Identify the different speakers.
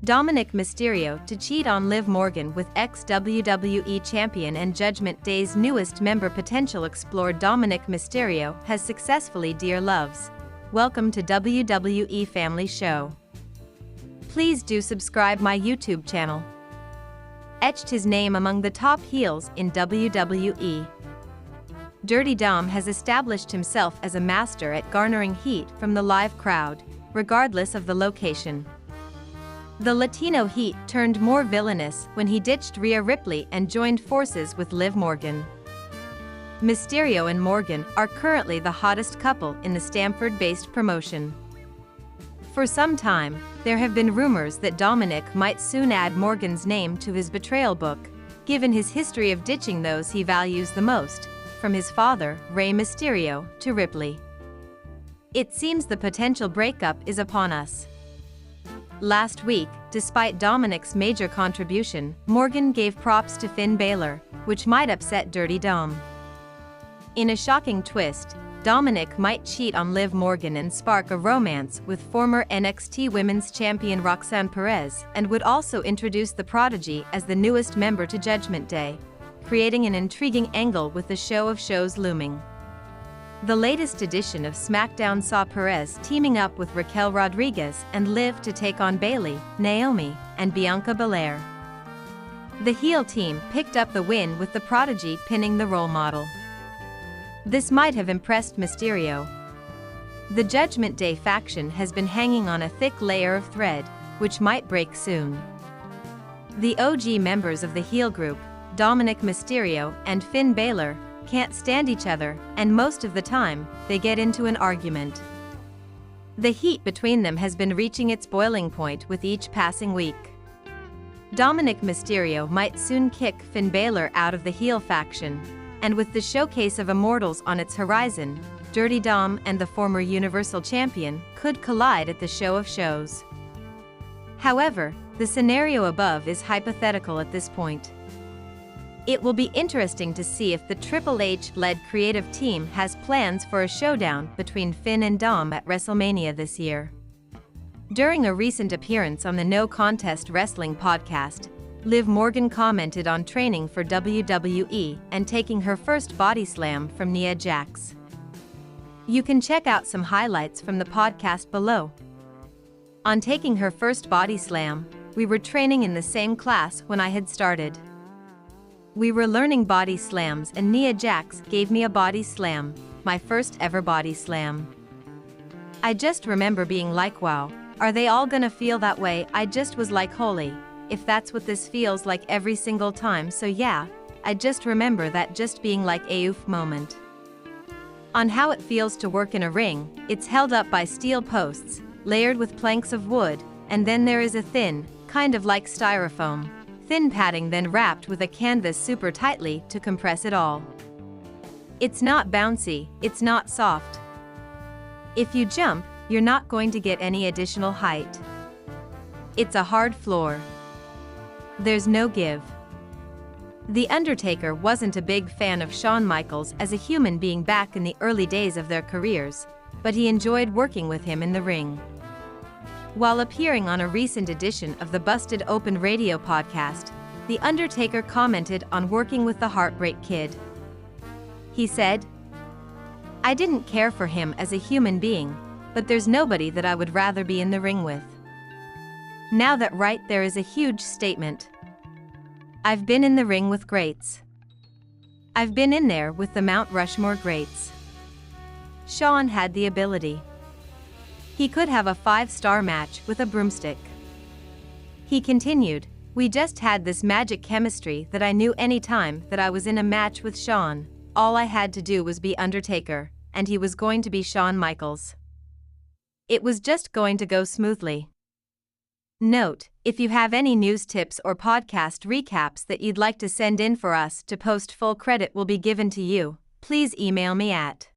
Speaker 1: Dominik Mysterio to cheat on Liv Morgan with ex-WWE champion and Judgment Day's newest member potential explored. Dominik Mysterio has successfully dear loves. Welcome to WWE Family Show. Please do subscribe my YouTube channel. Etched his name among the top heels in WWE. Dirty Dom has established himself as a master at garnering heat from the live crowd, regardless of the location. The Latino heat turned more villainous when he ditched Rhea Ripley and joined forces with Liv Morgan. Mysterio and Morgan are currently the hottest couple in the Stamford-based promotion. For some time, there have been rumors that Dominik might soon add Morgan's name to his betrayal book, given his history of ditching those he values the most, from his father, Rey Mysterio, to Ripley. It seems the potential breakup is upon us. Last week, despite Dominik's major contribution, Morgan gave props to Finn Balor, which might upset Dirty Dom. In a shocking twist, Dominik might cheat on Liv Morgan and spark a romance with former NXT Women's Champion Roxanne Perez, and would also introduce the Prodigy as the newest member to Judgment Day, creating an intriguing angle with the show of shows looming. The latest edition of SmackDown saw Perez teaming up with Raquel Rodriguez and Liv to take on Bayley, Naomi, and Bianca Belair. The heel team picked up the win with the Prodigy pinning the role model. This might have impressed Mysterio. The Judgment Day faction has been hanging on a thick layer of thread, which might break soon. The OG members of the heel group, Dominik Mysterio and Finn Balor, can't stand each other, and most of the time, they get into an argument. The heat between them has been reaching its boiling point with each passing week. Dominik Mysterio might soon kick Finn Balor out of the heel faction, and with the showcase of Immortals on its horizon, Dirty Dom and the former Universal Champion could collide at the show of shows. However, the scenario above is hypothetical at this point. It will be interesting to see if the Triple H-led creative team has plans for a showdown between Finn and Dom at WrestleMania this year. During a recent appearance on the No Contest Wrestling podcast, Liv Morgan commented on training for WWE and taking her first body slam from Nia Jax. You can check out some highlights from the podcast below. On taking her first body slam, we were training in the same class when I had started. We were learning body slams and Nia Jax gave me a body slam, my first ever body slam. I just remember being like, wow, are they all gonna feel that way? I just was like, holy, if that's what this feels like every single time. So yeah, I just remember that just being like a oof moment. On how it feels to work in a ring, it's held up by steel posts, layered with planks of wood, and then there is a thin, kind of like styrofoam, thin padding then wrapped with a canvas super tightly to compress it all. It's not bouncy, it's not soft. If you jump, you're not going to get any additional height. It's a hard floor. There's no give. The Undertaker wasn't a big fan of Shawn Michaels as a human being back in the early days of their careers, but he enjoyed working with him in the ring. While appearing on a recent edition of the Busted Open radio podcast, The Undertaker commented on working with the Heartbreak Kid. He said, "I didn't care for him as a human being, but there's nobody that I would rather be in the ring with." Now that right there is a huge statement. I've been in the ring with greats. I've been in there with the Mount Rushmore greats. Shawn had the ability. He could have a 5-star match with a broomstick. He continued, "We just had this magic chemistry that I knew anytime that I was in a match with Shawn, all I had to do was be Undertaker, and he was going to be Shawn Michaels. It was just going to go smoothly." Note, if you have any news tips or podcast recaps that you'd like to send in for us to post, full credit will be given to you. Please email me at